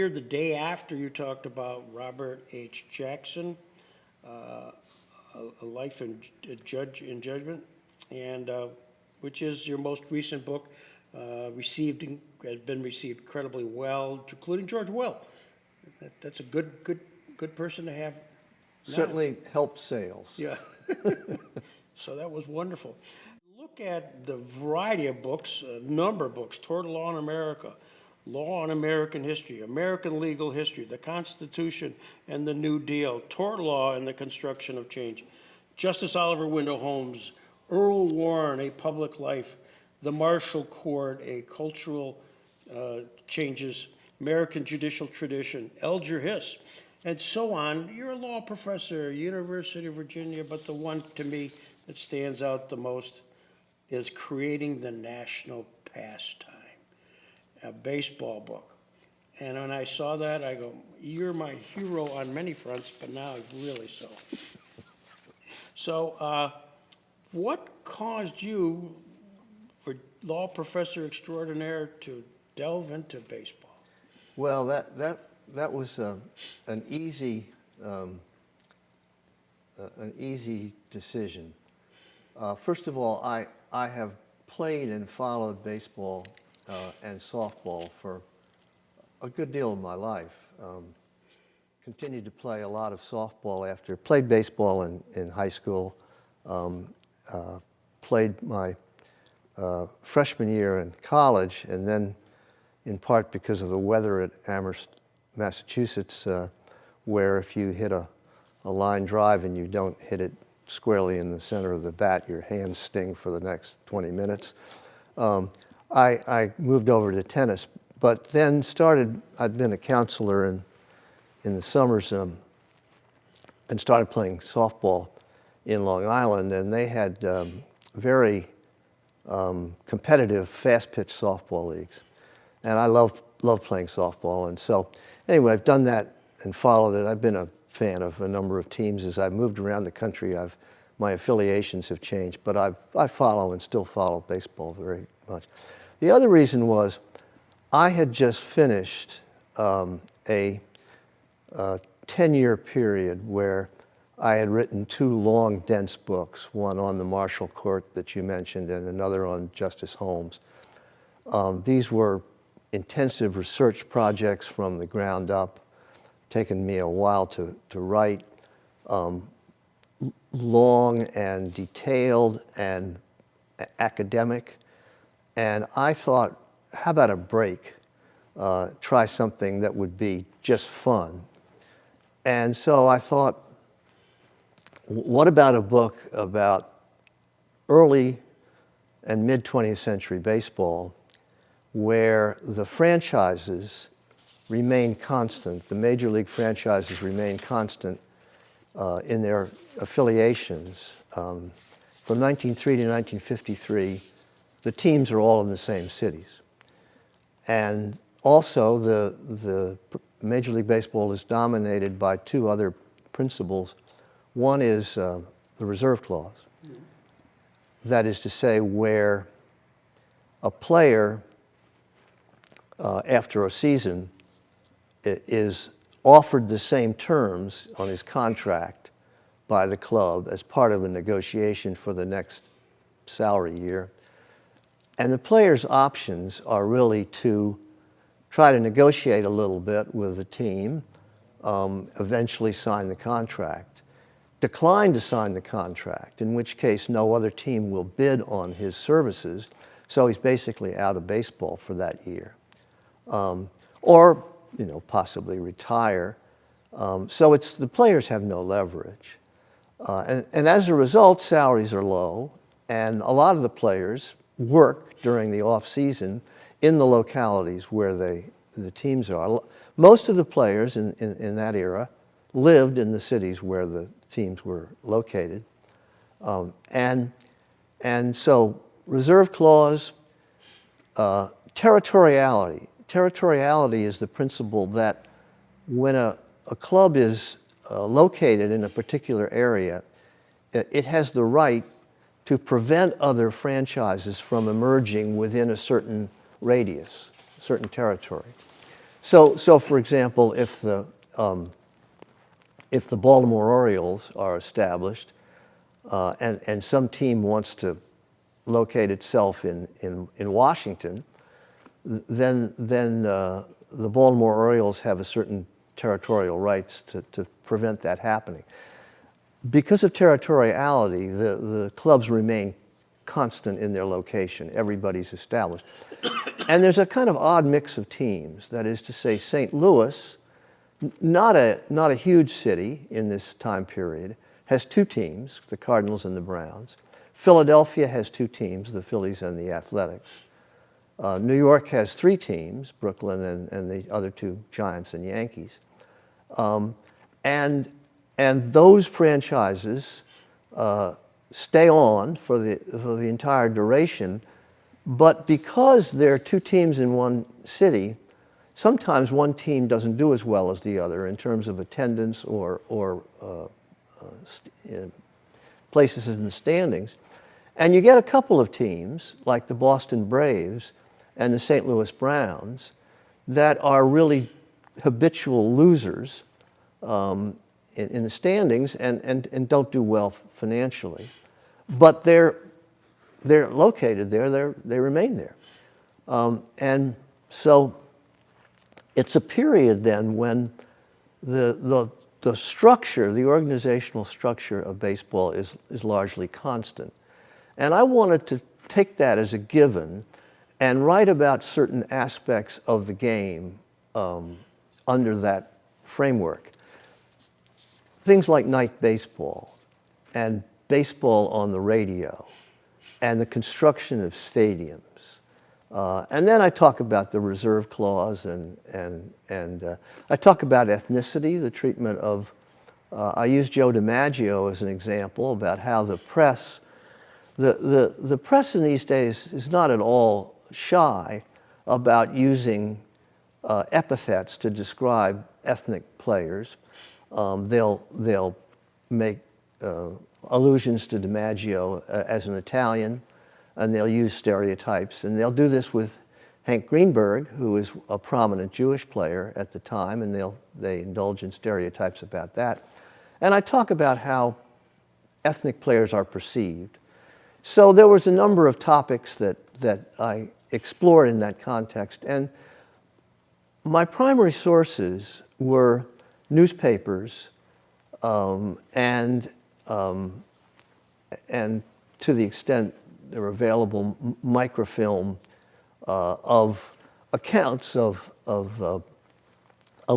here the day after you talked about Robert H. Jackson, A Life in Judgment, and which is your most recent book, has been received incredibly well, including George Will. That's a good person to have. Certainly helped sales. Yeah. So that was wonderful. Look at the variety of books, a number of books: Tort Law in America, Law in American History, American Legal History, the Constitution and the New Deal, Tort Law and the Construction of Change, Justice Oliver Wendell Holmes, Earl Warren, A Public Life, The Marshall Court, A Cultural Changes, American Judicial Tradition, Elger Hiss, and so on. You're a law professor, University of Virginia, but the one to me that stands out the most is Creating the National Pastime, a baseball book. And when I saw that, I go, you're my hero on many fronts, but now really so. So what caused you, for law professor extraordinaire, to delve into baseball? Well, that was an easy decision. First of all, I have played and followed baseball and softball for a good deal of my life. Continued to play a lot of softball after, played baseball in high school, played my freshman year in college, and then in part because of the weather at Amherst, Massachusetts, where if you hit a line drive and you don't hit it squarely in the center of the bat, your hands sting for the next 20 minutes. I moved over to tennis, but then I'd been a counselor in the summers and started playing softball in Long Island, and they had very competitive fast-pitch softball leagues. And I love playing softball, and so anyway, I've done that and followed it. I've been a fan of a number of teams. As I've moved around the country, my affiliations have changed, but I follow and still follow baseball very much. The other reason was I had just finished a 10-year period where I had written 2 long, dense books, one on the Marshall Court that you mentioned and another on Justice Holmes. These were intensive research projects from the ground up, taken me a while to write, long and detailed and academic. And I thought, how about a break? Try something that would be just fun. And so I thought, what about a book about early and mid-20th century baseball, where the franchises remain constant, the major league franchises remain constant in their affiliations. From 1903 to 1953, the teams are all in the same cities. And also, the Major League Baseball is dominated by 2 other principles. One is the reserve clause. That is to say, where a player, after a season, is offered the same terms on his contract by the club as part of a negotiation for the next salary year. And the player's options are really to try to negotiate a little bit with the team, eventually sign the contract, decline to sign the contract, in which case no other team will bid on his services, so he's basically out of baseball for that year. Or possibly retire. So the players have no leverage. And as a result, salaries are low, and a lot of the players work during the off-season in the localities where the teams are. Most of the players in that era lived in the cities where the teams were located. And so reserve clause, territoriality. Territoriality is the principle that when a club is located in a particular area, it has the right to prevent other franchises from emerging within a certain radius, certain territory. So for example, if the Baltimore Orioles are established and some team wants to locate itself in Washington, then the Baltimore Orioles have a certain territorial rights to prevent that happening. Because of territoriality, the clubs remain constant in their location. Everybody's established. And there's a kind of odd mix of teams. That is to say, St. Louis, not a huge city in this time period, has two teams, the Cardinals and the Browns. Philadelphia has two teams, the Phillies and the Athletics. New York has three teams, Brooklyn and the other two, Giants and Yankees. And those franchises stay on for the entire duration, but because there are two teams in one city, sometimes one team doesn't do as well as the other in terms of attendance or places in the standings. And you get a couple of teams, like the Boston Braves and the St. Louis Browns, that are really habitual losers in the standings and don't do well financially. But they're located there, they remain there. And so it's a period then when the structure, the organizational structure of baseball is largely constant. And I wanted to take that as a given and write about certain aspects of the game under that framework. Things like night baseball and baseball on the radio and the construction of stadiums. And then I talk about the reserve clause and I talk about ethnicity, the treatment of, I use Joe DiMaggio as an example about how the press, the press in these days is not at all shy about using epithets to describe ethnic players. They'll make allusions to DiMaggio as an Italian, and they'll use stereotypes. And they'll do this with Hank Greenberg, who is a prominent Jewish player at the time, and they indulge in stereotypes about that. And I talk about how ethnic players are perceived. So there was a number of topics that I explored in that context. And my primary sources were newspapers and to the extent they were available, microfilm of accounts of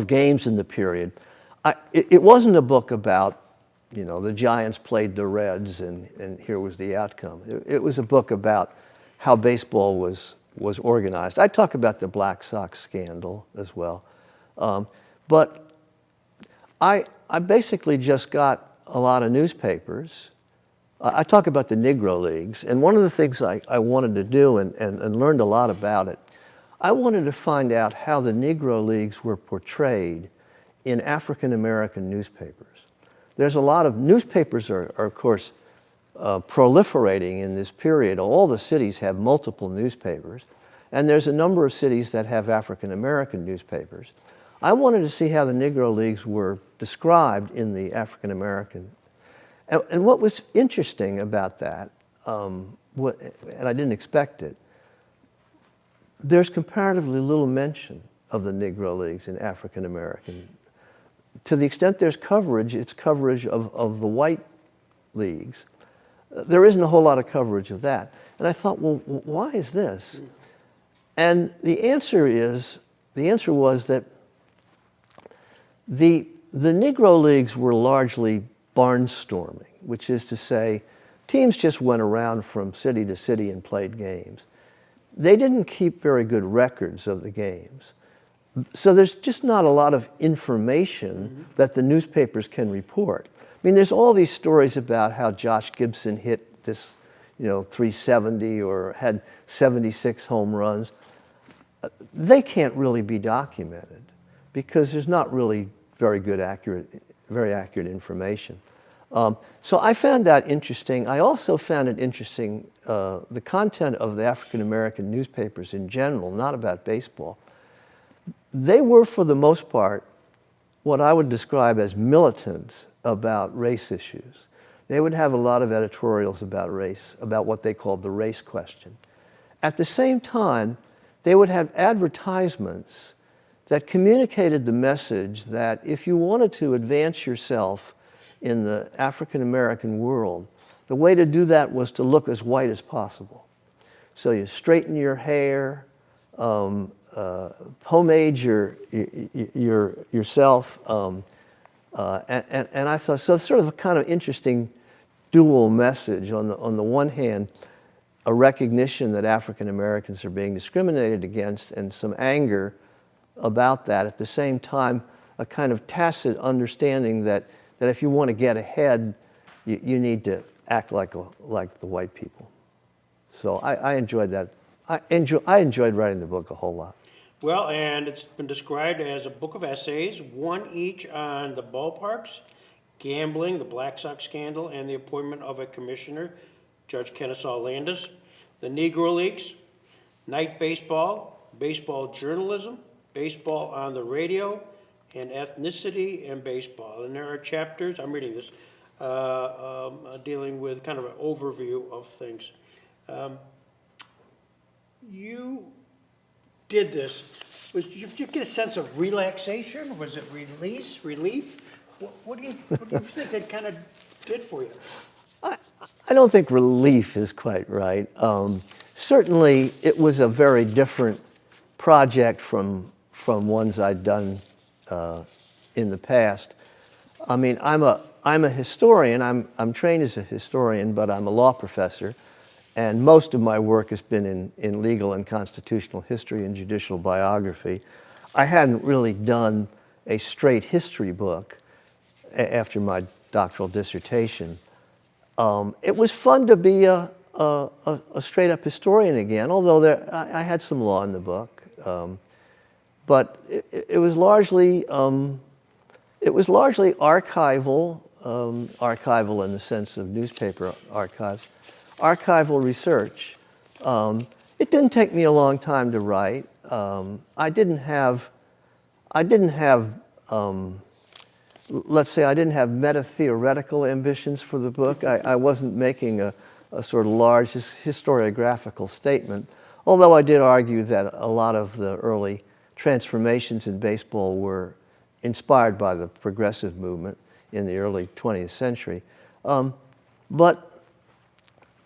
games in the period. It wasn't a book about, you know, the Giants played the Reds and here was the outcome. It was a book about how baseball was organized. I talk about the Black Sox scandal as well. But I basically just got a lot of newspapers. I talk about the Negro Leagues, and one of the things I wanted to do and learned a lot about it, I wanted to find out how the Negro Leagues were portrayed in African American newspapers. There's a lot of newspapers are of course, proliferating in this period. All the cities have multiple newspapers, and there's a number of cities that have African American newspapers. I wanted to see how the Negro Leagues were described in the African American. And what was interesting about that, and I didn't expect it, there's comparatively little mention of the Negro Leagues in African American. To the extent there's coverage, it's coverage of the white leagues. There isn't a whole lot of coverage of that. And I thought, well, why is this? And the answer was that the Negro Leagues were largely barnstorming, which is to say, teams just went around from city to city and played games. They didn't keep very good records of the games. So there's just not a lot of information that the newspapers can report. I mean, there's all these stories about how Josh Gibson hit this, 370 or had 76 home runs. They can't really be documented because there's not really very accurate information. So I found that interesting. I also found it interesting, the content of the African American newspapers in general, not about baseball. they were, for the most part, what I would describe as militant about race issues. They would have a lot of editorials about race, about what they called the race question. At the same time, they would have advertisements that communicated the message that if you wanted to advance yourself in the African American world, the way to do that was to look as white as possible. So you straighten your hair, pomade yourself, and I thought, so it's sort of a kind of interesting dual message. On the one hand, a recognition that African Americans are being discriminated against and some anger about that. At the same time, a kind of tacit understanding that if you want to get ahead, you need to act like the white people. So I enjoyed that. I enjoyed writing the book a whole lot. Well, and it's been described as a book of essays, one each on the ballparks, gambling, the Black Sox scandal, and the appointment of a commissioner, Judge Kennesaw Landis, the Negro Leagues, night baseball, baseball journalism, baseball on the radio, and ethnicity and baseball. And there are chapters, I'm reading this, dealing with kind of an overview of things. You did this. Did you get a sense of relaxation? Was it relief? What do you think that kind of did for you? I don't think relief is quite right. Certainly, it was a very different project from ones I'd done in the past. I mean, I'm a historian. I'm trained as a historian, but I'm a law professor, and most of my work has been in legal and constitutional history and judicial biography. I hadn't really done a straight history book after my doctoral dissertation. It was fun to be a straight-up historian again, although I had some law in the book. But it was largely archival, archival in the sense of newspaper archives, archival research. It didn't take me a long time to write. Let's say I didn't have meta-theoretical ambitions for the book. I wasn't making a sort of large historiographical statement, although I did argue that a lot of the early transformations in baseball were inspired by the progressive movement in the early 20th century. But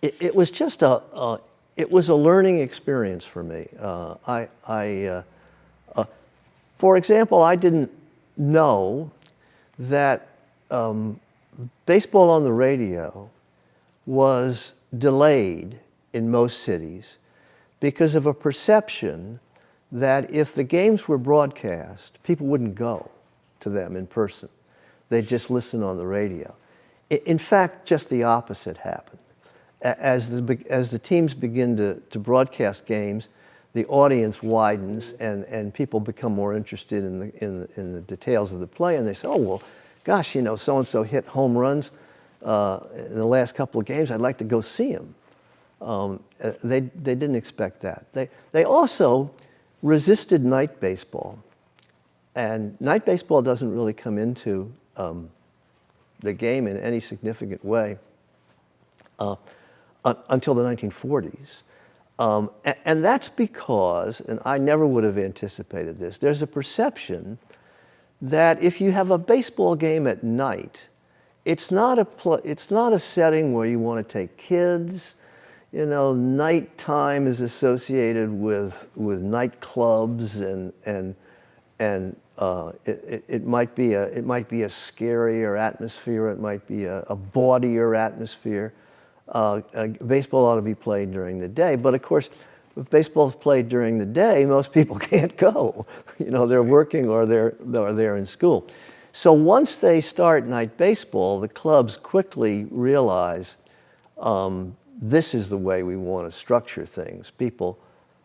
it was just it was a learning experience for me. For example, I didn't know that baseball on the radio was delayed in most cities because of a perception that if the games were broadcast, people wouldn't go to them in person. They'd just listen on the radio. In fact, just the opposite happened. As the teams begin to broadcast games, the audience widens and people become more interested in the details of the play, and they say, oh, well, gosh, you know, so-and-so hit home runs in the last couple of games. I'd like to go see him. They didn't expect that. They also resisted night baseball. And night baseball doesn't really come into the game in any significant way until the 1940s. And that's because, and I never would have anticipated this, there's a perception that if you have a baseball game at night, it's not a setting where you want to take kids. You know, nighttime is associated with nightclubs and it might be a scarier atmosphere. It might be a bawdier atmosphere. Baseball ought to be played during the day, but of course, if baseball's played during the day, most people can't go. You know, they're working or they're in school. So once they start night baseball, the clubs quickly realize this is the way we want to structure things. People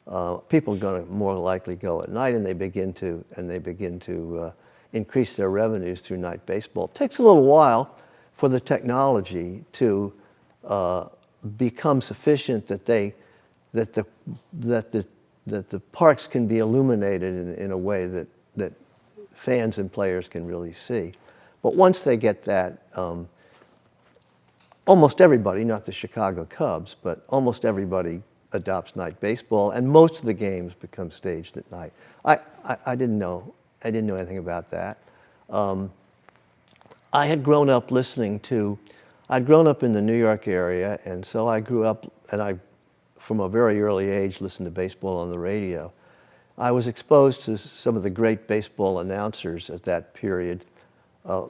are going to more likely go at night, and they begin to increase their revenues through night baseball. It takes a little while for the technology to become sufficient that the the parks can be illuminated in a way that fans and players can really see. But once they get that, almost everybody, not the Chicago Cubs, but almost everybody adopts night baseball, and most of the games become staged at night. I didn't know anything about that. I had grown up I'd grown up in the New York area, and so I grew up, and I, from a very early age, listened to baseball on the radio. I was exposed to some of the great baseball announcers at that period.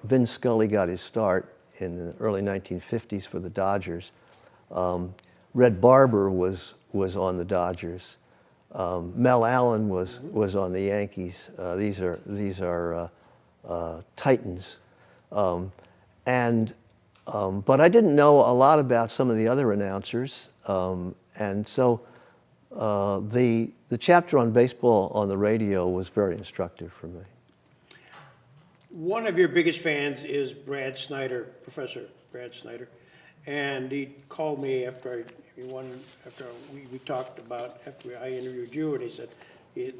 Vin Scully got his start in the early 1950s for the Dodgers. Red Barber was on the Dodgers. Mel Allen was on the Yankees. These are titans. But I didn't know a lot about some of the other announcers, and so the chapter on baseball on the radio was very instructive for me. One of your biggest fans is Brad Snyder, Professor Brad Snyder, and he called me after we talked about after I interviewed you, and he said, he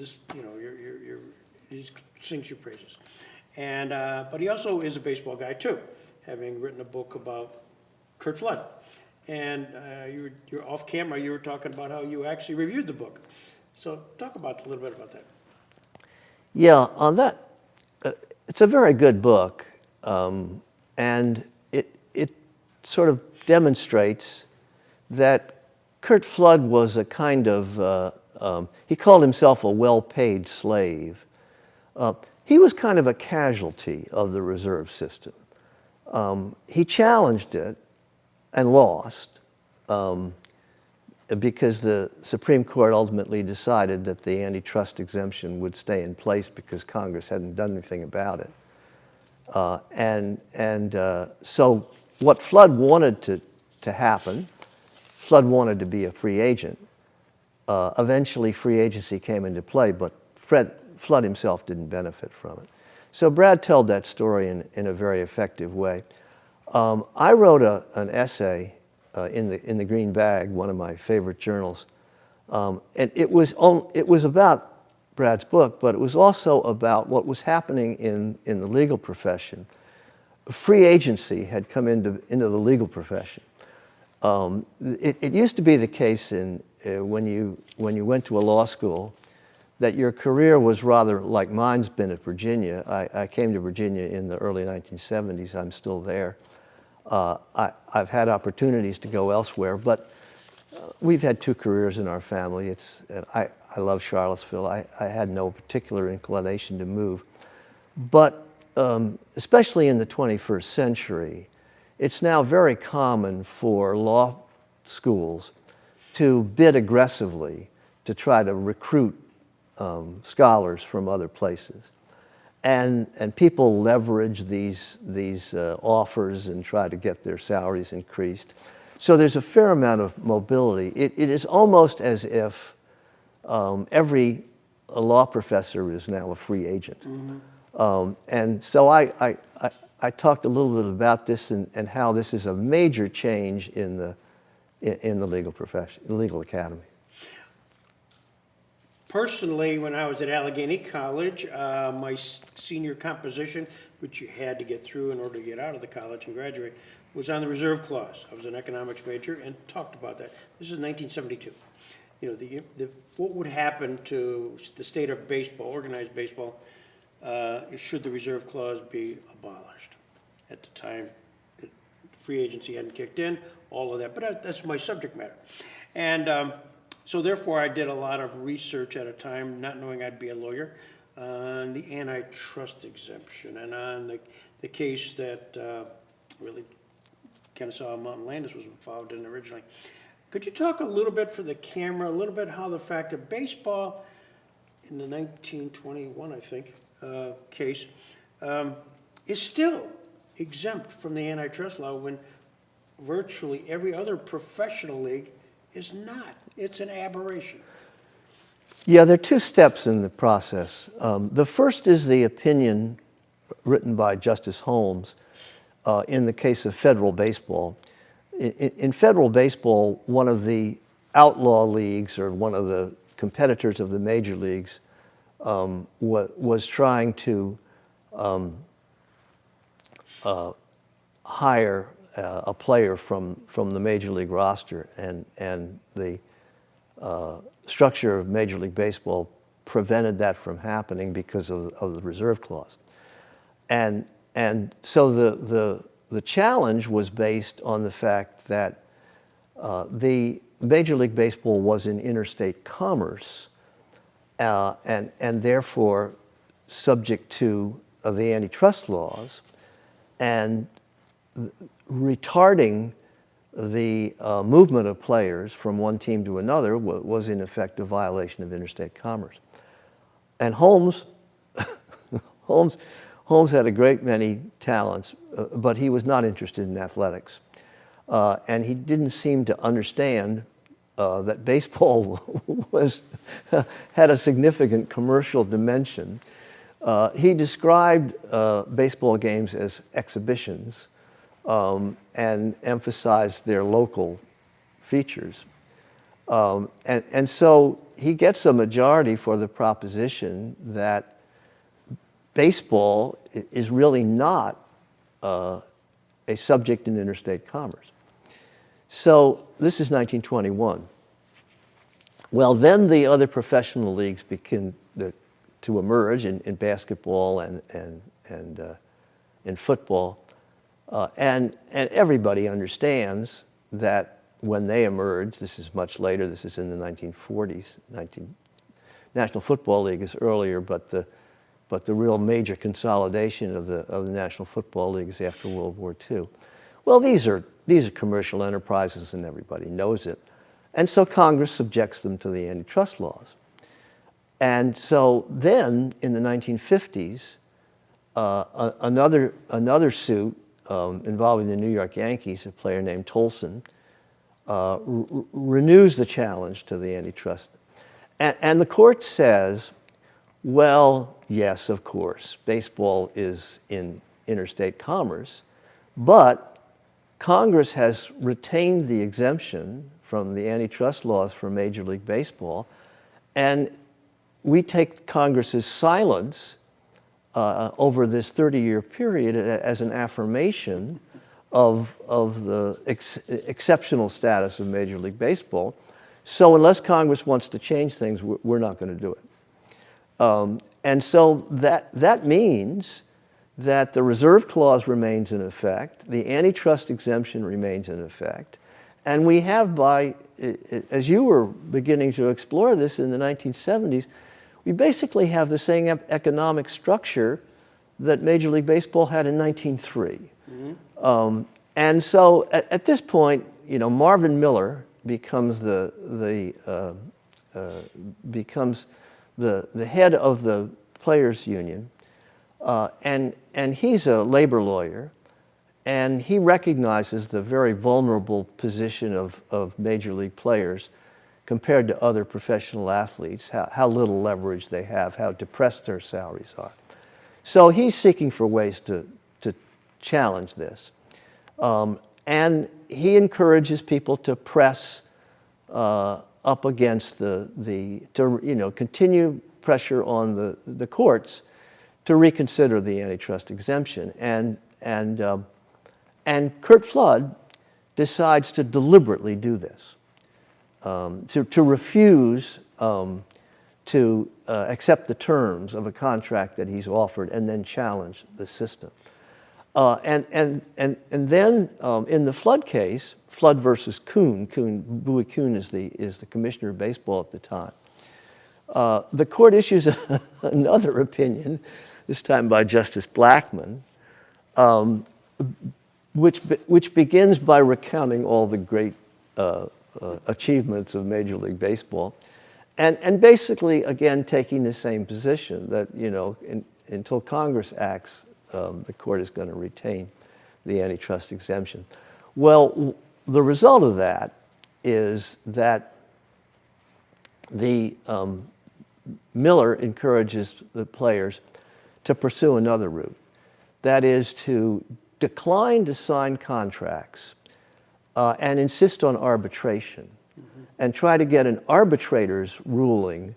sings your praises, and but he also is a baseball guy too, having written a book about Curt Flood, and you're off camera. You were talking about how you actually reviewed the book, so talk about a little bit about that. Yeah, on that. It's a very good book, and it sort of demonstrates that Curt Flood was a kind of, he called himself a well-paid slave. He was kind of a casualty of the reserve system. He challenged it and lost because the Supreme Court ultimately decided that the antitrust exemption would stay in place because Congress hadn't done anything about it. So what Flood wanted to happen, Flood wanted to be a free agent. Eventually free agency came into play, but Flood himself didn't benefit from it. So Brad told that story in a very effective way. I wrote an essay in the Green Bag, one of my favorite journals, and it was about Brad's book, but it was also about what was happening in the legal profession. Free agency had come into the legal profession. It used to be the case when you went to a law school that your career was rather like mine's been at Virginia. I came to Virginia in the early 1970s. I'm still there. I've had opportunities to go elsewhere, but we've had two careers in our family. I love Charlottesville. I had no particular inclination to move. But especially in the 21st century, it's now very common for law schools to bid aggressively to try to recruit scholars from other places. And people leverage these offers and try to get their salaries increased. So there's a fair amount of mobility. It is almost as if every law professor is now a free agent. Mm-hmm. And so I talked a little bit about this and how this is a major change in the legal profession, the legal academy. Personally, when I was at Allegheny College, my senior composition, which you had to get through in order to get out of the college and graduate, was on the reserve clause. I was an economics major and talked about that. This is 1972. You know, what would happen to the state of baseball, organized baseball, should the reserve clause be abolished? At the time, free agency hadn't kicked in, all of that. But that's my subject matter. And so therefore, I did a lot of research at a time, not knowing I'd be a lawyer, on the antitrust exemption and on the case that really Kennesaw Mountain Landis was involved in originally. Could you talk a little bit for the camera, a little bit how the fact that baseball in the 1921, I think, case is still exempt from the antitrust law when virtually every other professional league is not. It's an aberration. Yeah, there are two steps in the process. The first is the opinion written by Justice Holmes in the case of federal baseball. In federal baseball, one of the outlaw leagues or one of the competitors of the major leagues was trying to hire a player from the major league roster, and the structure of Major League Baseball prevented that from happening because of the reserve clause. And so the challenge was based on the fact that the Major League Baseball was in interstate commerce, and therefore subject to the antitrust laws, and retarding the movement of players from one team to another was in effect a violation of interstate commerce. And Holmes had a great many talents, but he was not interested in athletics. And he didn't seem to understand that baseball had a significant commercial dimension. He described baseball games as exhibitions and emphasized their local features. And so he gets a majority for the proposition that baseball is really not a subject in interstate commerce. So this is 1921. Well, then the other professional leagues begin to emerge in basketball and in football. And everybody understands that when they emerge, this is much later, this is in the 1940s, National Football League is earlier, but the real major consolidation of the National Football League is after World War II. Well, these are commercial enterprises, and everybody knows it. And so Congress subjects them to the antitrust laws. And so then, in the 1950s, another suit involving the New York Yankees, a player named Tolson, renews the challenge to the antitrust. And the court says, well, yes, of course, baseball is in interstate commerce, but Congress has retained the exemption from the antitrust laws for Major League Baseball, and we take Congress's silence over this 30-year period as an affirmation of the exceptional status of Major League Baseball. So unless Congress wants to change things, we're not going to do it. And so that means that the reserve clause remains in effect, the antitrust exemption remains in effect, and we have, as you were beginning to explore this in the 1970s, we basically have the same economic structure that Major League Baseball had in 1903. Mm-hmm. And so at this point, Marvin Miller becomes the head of the players union, and he's a labor lawyer, and he recognizes the very vulnerable position of Major League players compared to other professional athletes, how little leverage they have, how depressed their salaries are. So he's seeking for ways to challenge this. And he encourages people to press up against continue pressure on the courts to reconsider the antitrust exemption. And Curt Flood decides to deliberately do this. To refuse to accept the terms of a contract that he's offered and then challenge the system. And then in the Flood case, Flood versus Kuhn, Bowie Kuhn is the commissioner of baseball at the time. The court issues another opinion, this time by Justice Blackmun, which begins by recounting all the great achievements of Major League Baseball, and basically again taking the same position that until Congress acts, the court is going to retain the antitrust exemption. Well, the result of that is that the Miller encourages the players to pursue another route, that is to decline to sign contracts and insist on arbitration. Mm-hmm. and try to get an arbitrator's ruling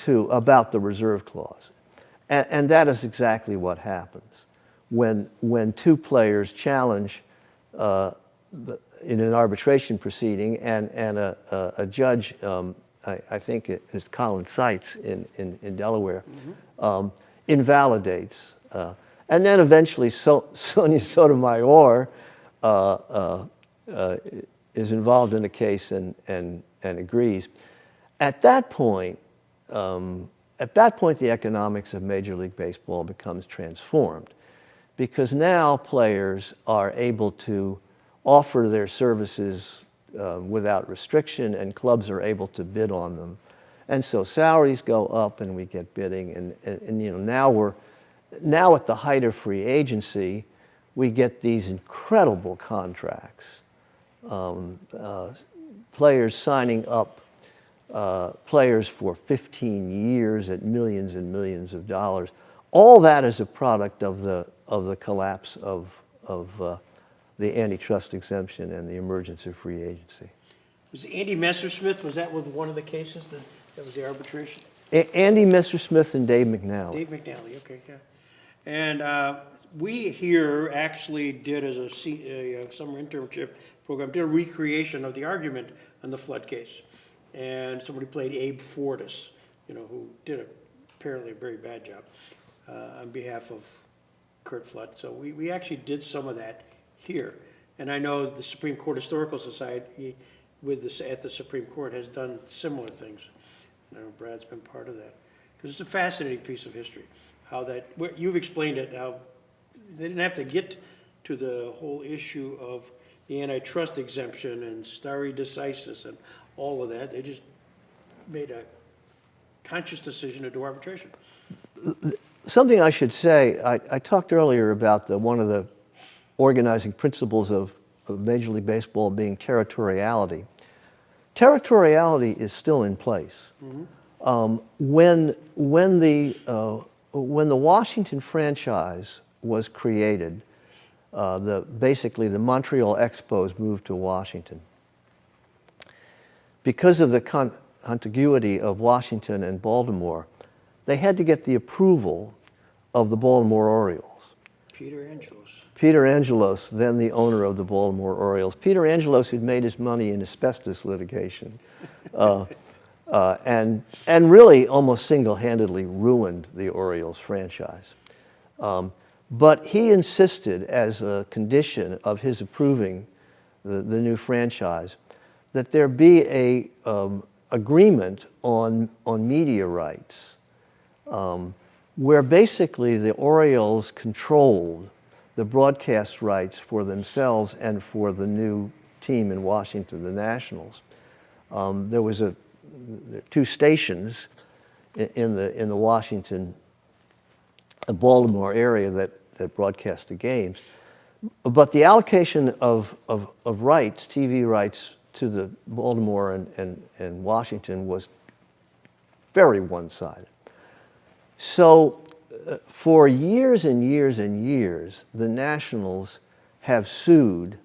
about the reserve clause. And that is exactly what happens when two players challenge in an arbitration proceeding, and a judge, I think it's Colin Seitz in Delaware, invalidates. And then eventually Sonia Sotomayor is involved in the case and agrees. At that point, the economics of Major League Baseball becomes transformed, because now players are able to offer their services without restriction, and clubs are able to bid on them. And so salaries go up and we get bidding, and you know, now at the height of free agency, we get these incredible contracts. Players signing up players for 15 years at millions and millions of dollars. All that is a product of the collapse of the antitrust exemption and the emergence of free agency. Was Andy Messersmith, was that with one of the cases that was the arbitration? Andy Messersmith and Dave McNally. Dave McNally, okay, yeah. And we here actually did, as a summer internship program, did a recreation of the argument on the Flood case. And somebody played Abe Fortas, you know, who did apparently a very bad job on behalf of Kurt Flood. So we actually did some of that here. And I know the Supreme Court Historical Society at the Supreme Court has done similar things. I know Brad's been part of that. Because it's a fascinating piece of history. How that, you've explained it, how they didn't have to get to the whole issue of the antitrust exemption and stare decisis and all of that. They just made a conscious decision to do arbitration. Something I should say, I talked earlier about one of the organizing principles of Major League Baseball being territoriality. Territoriality is still in place. Mm-hmm. When the Washington franchise was created, basically the Montreal Expos moved to Washington. Because of the contiguity of Washington and Baltimore, they had to get the approval of the Baltimore Orioles. Peter Angelos, then the owner of the Baltimore Orioles. Peter Angelos, who'd made his money in asbestos litigation, and really almost single-handedly ruined the Orioles franchise. But he insisted, as a condition of his approving the new franchise, that there be a agreement on media rights, where basically the Orioles controlled the broadcast rights for themselves and for the new team in Washington, the Nationals. There was two stations in the Washington, Baltimore area that broadcast the games, but the allocation of rights, TV rights, to the Baltimore and Washington was very one-sided. So for years and years and years, the Nationals have sued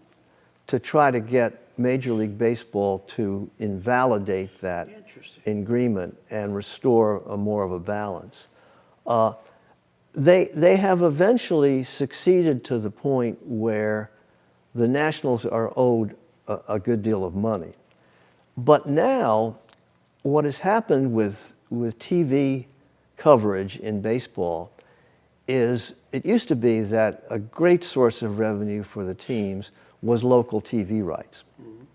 to try to get Major League Baseball to invalidate that agreement and restore more of a balance. They have eventually succeeded to the point where the Nationals are owed a good deal of money. But now, what has happened with TV coverage in baseball is, it used to be that a great source of revenue for the teams was local TV rights. Mm-hmm.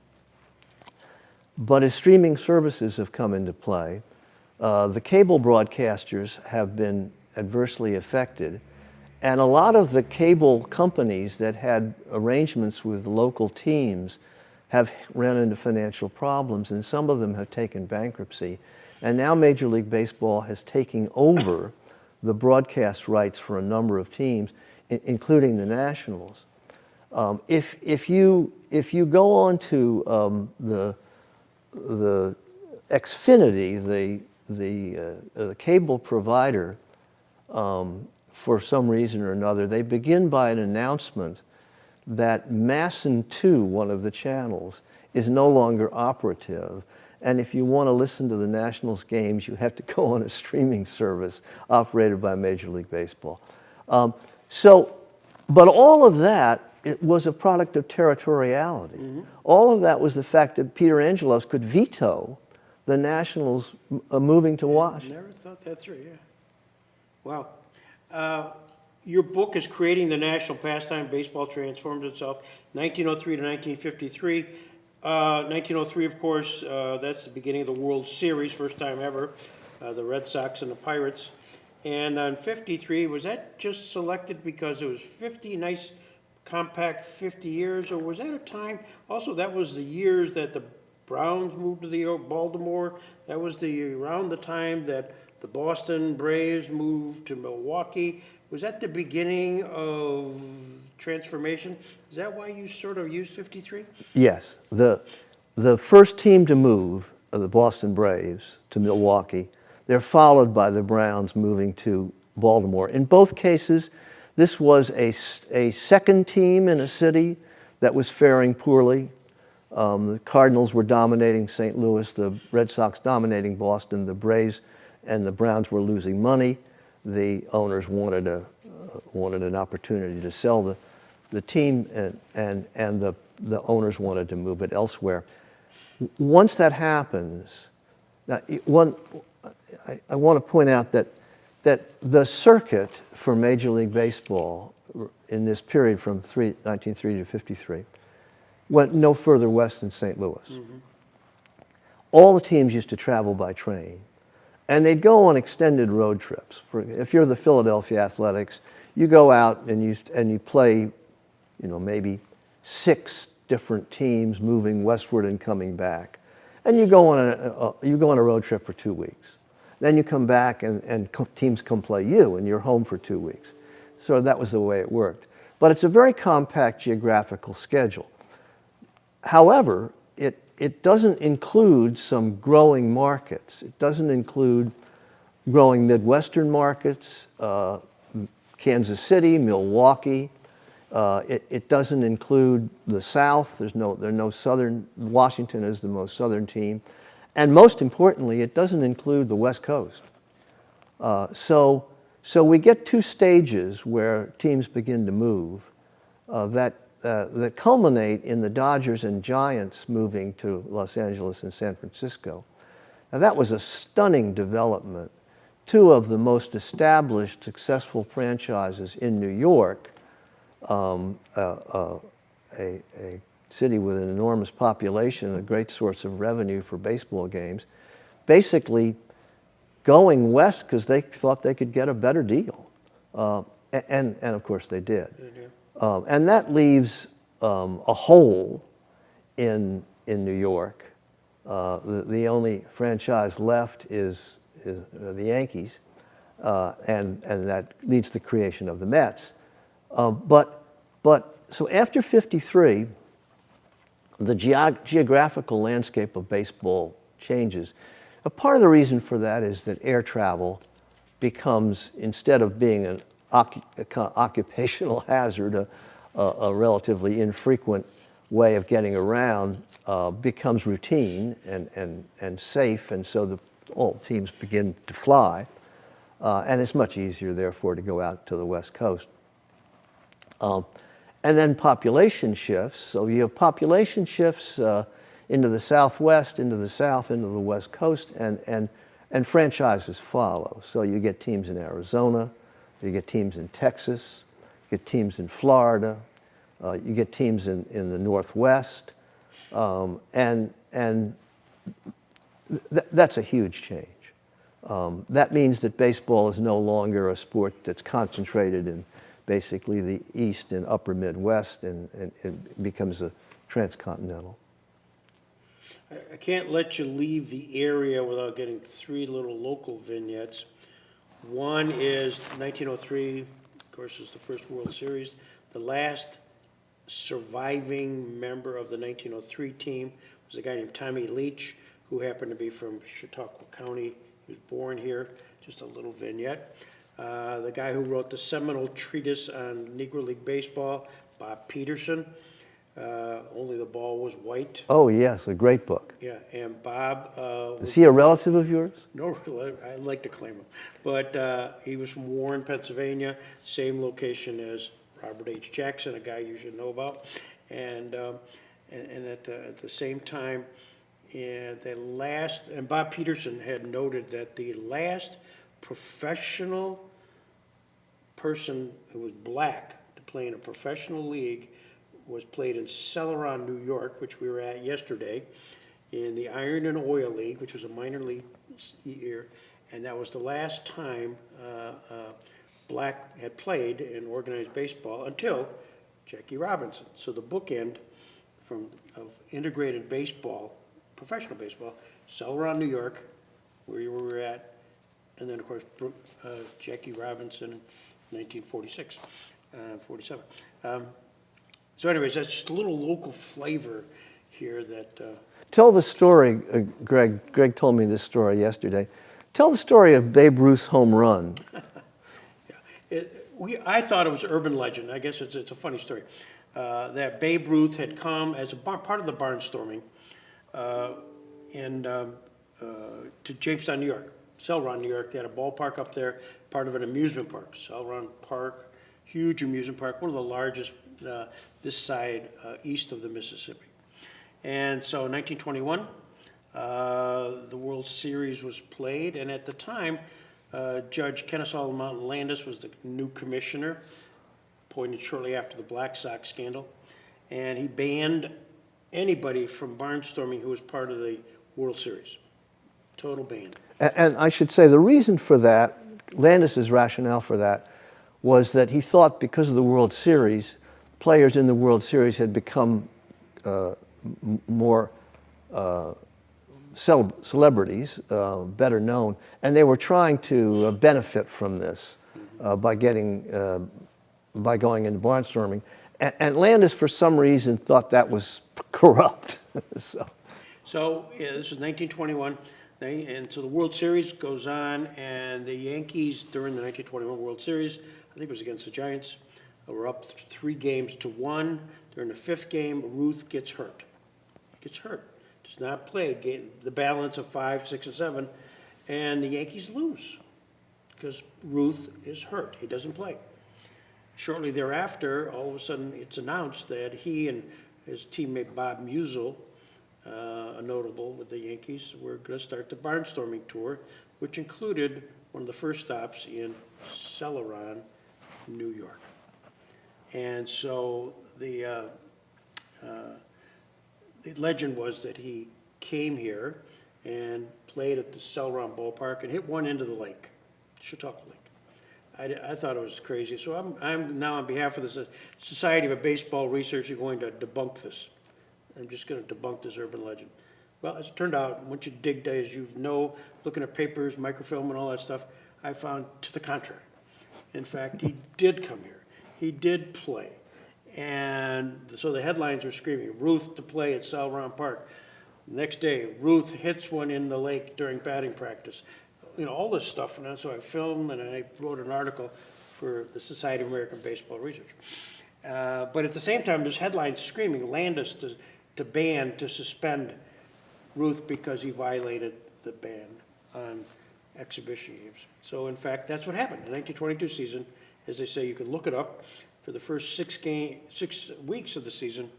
But as streaming services have come into play, the cable broadcasters have been adversely affected, and a lot of the cable companies that had arrangements with local teams have run into financial problems, and some of them have taken bankruptcy. And now Major League Baseball has taken over the broadcast rights for a number of teams, including the Nationals. If you go on to the Xfinity, the cable provider, for some reason or another, they begin by an announcement that MASN 2, one of the channels, is no longer operative, And if you want to listen to the Nationals games, you have to go on a streaming service operated by Major League Baseball. But all of that, it was a product of territoriality. Mm-hmm. All of that was the fact that Peter Angelos could veto the Nationals moving to Washington. Never thought that through, yeah. Wow. Your book is Creating the National Pastime, Baseball Transformed Itself, 1903 to 1953. 1903, of course, that's the beginning of the World Series, first time ever, the Red Sox and the Pirates. And on 53, was that just selected because it was 50, nice, compact 50 years, or was that a time, also that was the years that the Browns moved to Baltimore, that was around the time that the Boston Braves moved to Milwaukee. Was that the beginning of transformation? Is that why you sort of used 53? Yes. The first team to move, the Boston Braves, to Milwaukee, they're followed by the Browns moving to Baltimore. In both cases, this was a second team in a city that was faring poorly. The Cardinals were dominating St. Louis, the Red Sox dominating Boston, the Braves and the Browns were losing money. The owners wanted an opportunity to sell the team, and the owners wanted to move it elsewhere. Once that happens, now I want to point out that the circuit for Major League Baseball in this period from 1903 to 53 went no further west than St. Louis. Mm-hmm. All the teams used to travel by train. And they'd go on extended road trips. If you're the Philadelphia Athletics, you go out and you play, maybe 6 different teams moving westward and coming back. And you go on a road trip for 2 weeks. Then you come back and teams come play you, and you're home for 2 weeks. So that was the way it worked. But it's a very compact geographical schedule. However, it doesn't include some growing markets. It doesn't include growing Midwestern markets, Kansas City, Milwaukee. It doesn't include the South. There are no southern. Washington is the most southern team. And most importantly, it doesn't include the West Coast. So we get 2 stages where teams begin to move that culminate in the Dodgers and Giants moving to Los Angeles and San Francisco. Now that was a stunning development. 2 of the most established, successful franchises in New York, a city with an enormous population, a great source of revenue for baseball games, basically going west because they thought they could get a better deal. And of course they did. And that leaves a hole in New York. The only franchise left is the Yankees, and that leads to the creation of the Mets. So after 53, the geographical landscape of baseball changes. A part of the reason for that is that air travel becomes, instead of being an occupational hazard, a relatively infrequent way of getting around, becomes routine and safe, and so all teams begin to fly, and it's much easier, therefore, to go out to the West Coast. And then population shifts. So you have population shifts into the Southwest, into the South, into the West Coast, and franchises follow. So you get teams in Arizona, you get teams in Texas, you get teams in Florida, you get teams in the Northwest, and that's a huge change. That means that baseball is no longer a sport that's concentrated in basically the East and Upper Midwest, and it becomes a transcontinental. I can't let you leave the area without getting 3 little local vignettes. One is 1903, of course, is the first World Series. The last surviving member of the 1903 team was a guy named Tommy Leach, who happened to be from Chautauqua County. He was born here, just a little vignette. The guy who wrote the seminal treatise on Negro League Baseball, Bob Peterson. Only the Ball Was White. Oh, yes, a great book. Yeah, and Bob Is he a relative of yours? no, I'd like to claim him, but he was from Warren, Pennsylvania, same location as Robert H. Jackson, a guy you should know about, and at the same time, and Bob Peterson had noted that the last professional person who was black to play in a professional league was played in Celeron, New York, which we were at yesterday, in the Iron and Oil League, which was a minor league year, and that was the last time black had played in organized baseball until Jackie Robinson. So the bookend of integrated baseball, professional baseball, Celeron, New York, where you were at, and then of course Jackie Robinson in 1946, 47. So anyways, that's just a little local flavor here that. Tell the story, Greg. Greg told me this story yesterday. Tell the story of Babe Ruth's home run. I thought it was urban legend. I guess it's a funny story. That Babe Ruth had come as a part of the barnstorming to Jamestown, New York, Celeron, New York. They had a ballpark up there, part of an amusement park, Celeron Park, huge amusement park, one of the largest this side east of the Mississippi. And so in 1921, the World Series was played, and at the time, Judge Kennesaw Mountain Landis was the new commissioner, appointed shortly after the Black Sox scandal, and he banned anybody from barnstorming who was part of the World Series. Total ban. And I should say the reason for that, Landis's rationale for that, was that he thought because of the World Series, players in the World Series had become more celebrities, better known, and they were trying to benefit from this by going into barnstorming. And Landis, for some reason, thought that was corrupt. So this was 1921, and so the World Series goes on, and the Yankees during the 1921 World Series, I think it was against the Giants, were up 3-1. During the 5th game, Ruth gets hurt. Does not play the balance of 5, 6, and 7, and the Yankees lose because Ruth is hurt. He doesn't play. Shortly thereafter, all of a sudden, it's announced that he and his teammate Bob Musial, a notable with the Yankees, were going to start the barnstorming tour, which included one of the first stops in Celeron, New York. And so the legend was that he came here and played at the Celeron ballpark and hit one into the lake, Chautauqua Lake. I thought it was crazy. So I'm now on behalf of the Society of Baseball Research going to debunk this. I'm just going to debunk this urban legend. Well, as it turned out, once you dig, as you know, looking at papers, microfilm, and all that stuff, I found to the contrary. In fact, he did come here. He did play. And so the headlines were screaming, Ruth to play at Celeron Park. Next day, Ruth hits one in the lake during batting practice. You know, all this stuff. And so I filmed and I wrote an article for the Society of American Baseball Research. But at the same time, there's headlines screaming Landis to suspend Ruth because he violated the ban on exhibition games. So in fact, that's what happened. The 1922 season, as they say, you can look it up. For the first 6 weeks of the season,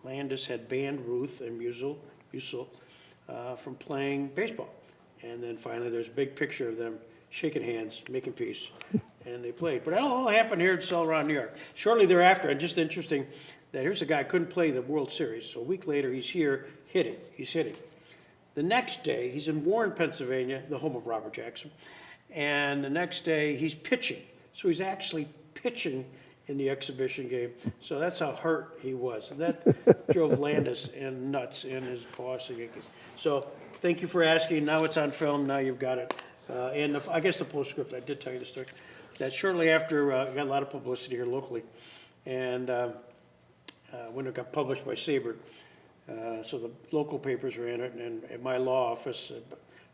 Landis had banned Ruth and Musial from playing baseball. And then finally, there's a big picture of them shaking hands, making peace, and they played. But it all happened here in Celeron, New York. Shortly thereafter, and just interesting that here's a guy who couldn't play the World Series. So a week later, he's here hitting. He's hitting. The next day, he's in Warren, Pennsylvania, the home of Robert Jackson. And the next day, he's pitching. So he's actually pitching in the exhibition game. So that's how hurt he was. And that drove Landis nuts and his boss, the Yankees. So thank you for asking. Now it's on film. Now you've got it. And I guess the postscript, I did tell you the story, that shortly after, I got a lot of publicity here locally. And when it got published by Sabre, so the local papers ran it, and at my law office,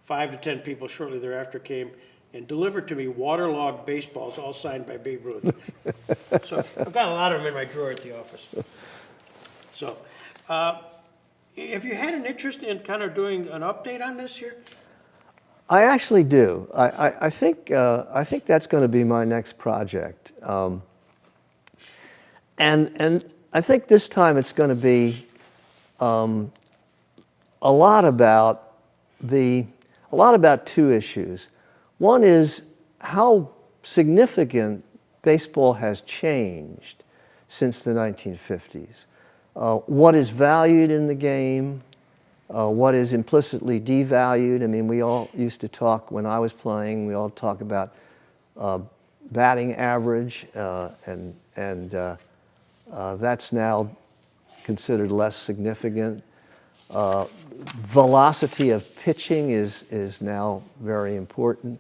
5 to 10 people shortly thereafter came and delivered to me waterlogged baseballs, all signed by Babe Ruth. So I've got a lot of them in my drawer at the office. So, if you had an interest in kind of doing an update on this here? I actually do. I think that's going to be my next project, and I think this time it's going to be a lot about two issues. One is how significant baseball has changed since the 1950s. What is valued in the game, what is implicitly devalued. I mean, we all used to talk, when I was playing, we all talk about batting average, and that's now considered less significant. Velocity of pitching is now very important.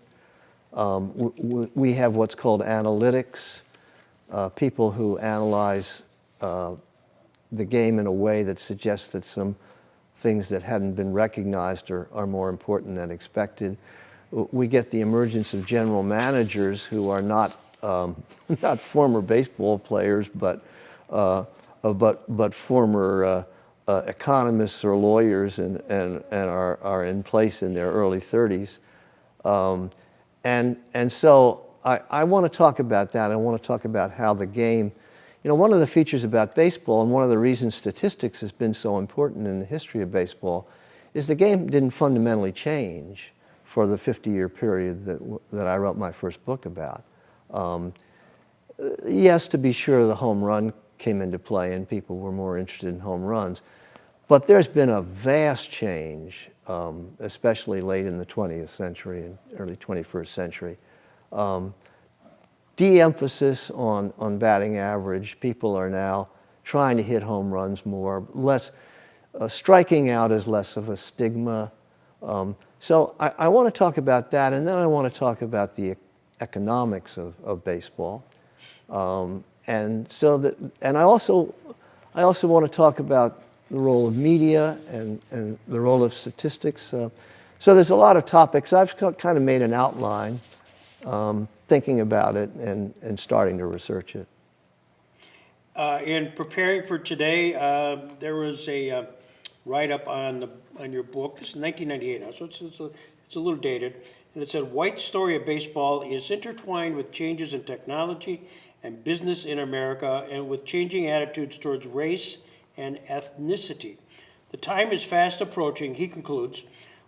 We have what's called analytics, people who analyze the game in a way that suggests that some things that hadn't been recognized are more important than expected. We get the emergence of general managers who are not former baseball players, but former economists or lawyers, and are in place in their early 30s. And so I want to talk about that. I want to talk about how the game, one of the features about baseball, and one of the reasons statistics has been so important in the history of baseball, is the game didn't fundamentally change for the 50-year period that I wrote my first book about. Yes, to be sure, the home run came into play and people were more interested in home runs. But there's been a vast change, especially late in the 20th century and early 21st century. De-emphasis on batting average. People are now trying to hit home runs more. Striking out is less of a stigma. So I want to talk about that, and then I want to talk about the economics of baseball. And I also want to talk about the role of media and the role of statistics. So there's a lot of topics. I've kind of made an outline, thinking about it and starting to research it. In preparing for today, there was a write-up on your book. This is 1998 now, so it's a little dated. And it said, "White's story of baseball is intertwined with changes in technology and business in America, and with changing attitudes towards race and ethnicity. The time is fast approaching," he concludes,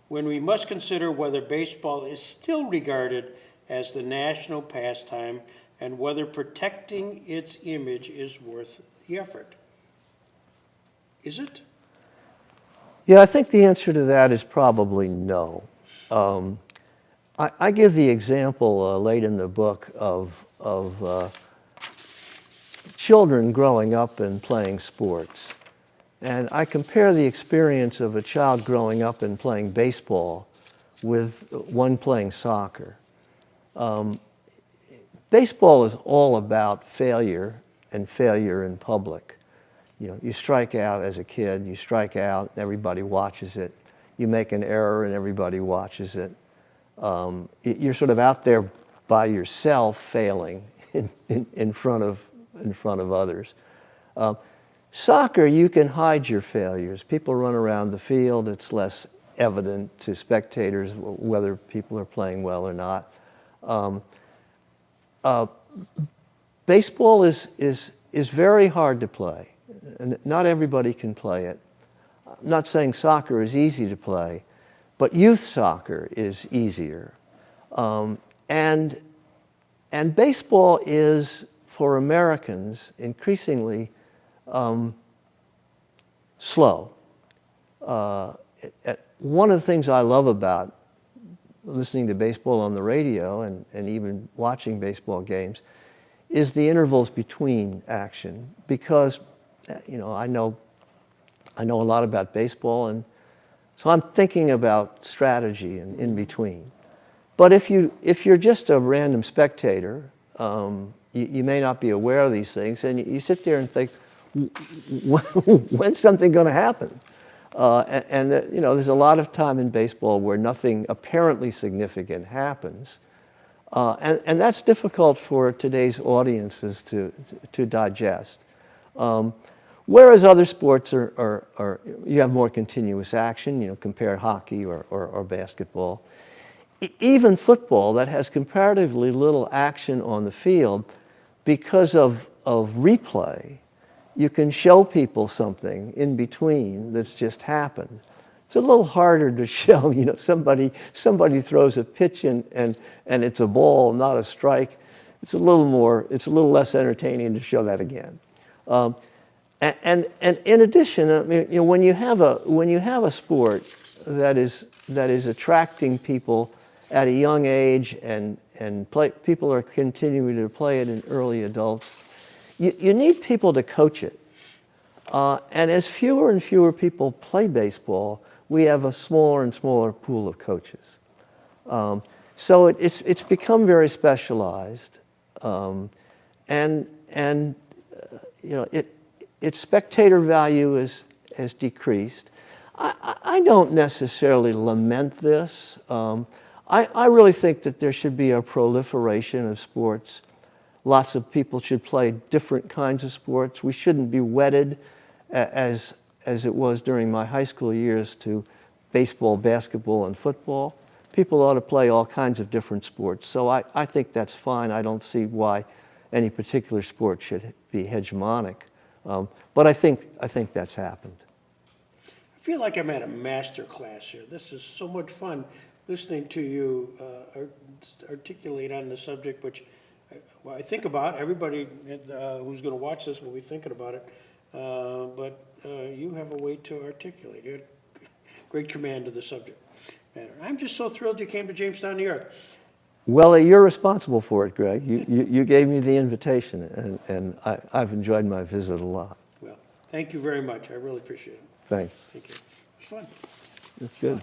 "when we must consider whether baseball is still regarded as the national pastime and whether protecting its image is worth the effort." Is it? Yeah, I think the answer to that is probably no. I give the example late in the book of children growing up and playing sports. And I compare the experience of a child growing up and playing baseball with one playing soccer. Baseball is all about failure and failure in public. You strike out as a kid, you strike out, everybody watches it. You make an error and everybody watches it. You're sort of out there by yourself failing in front of others. Soccer, you can hide your failures. People run around the field. It's less evident to spectators whether people are playing well or not. Baseball is very hard to play. And not everybody can play it. I'm not saying soccer is easy to play, but youth soccer is easier. And baseball is, for Americans, increasingly slow. One of the things I love about listening to baseball on the radio and even watching baseball games is the intervals between action, because I know a lot about baseball, and so I'm thinking about strategy and in between. But if you're just a random spectator, you may not be aware of these things, and you sit there and think, when's something going to happen? There's a lot of time in baseball where nothing apparently significant happens, And that's difficult for today's audiences to digest. Whereas other sports you have more continuous action, compare hockey or basketball. Even football, that has comparatively little action on the field, because of replay, you can show people something in between that's just happened. It's a little harder to show, somebody throws a pitch and it's a ball, not a strike. It's a little less entertaining to show that again. And in addition, I mean, when you have a sport that is attracting people at a young age and people are continuing to play it in early adults, you need people to coach it. And as fewer and fewer people play baseball, we have a smaller and smaller pool of coaches. So it's become very specialized, and its spectator value has decreased. I don't necessarily lament this. I really think that there should be a proliferation of sports. Lots of people should play different kinds of sports. We shouldn't be wedded, as it was during my high school years, to baseball, basketball, and football. People ought to play all kinds of different sports. So I think that's fine. I don't see why any particular sport should be hegemonic. But I think that's happened. I feel like I'm at a master class here. This is so much fun listening to you articulate on the subject, which I think about. Everybody who's going to watch this will be thinking about it. But you have a way to articulate. You had great command of the subject matter. I'm just so thrilled you came to Jamestown, New York. Well, you're responsible for it, Greg. You gave me the invitation, and I've enjoyed my visit a lot. Well, thank you very much. I really appreciate it. Thanks. Thank you. It was fun. It's good.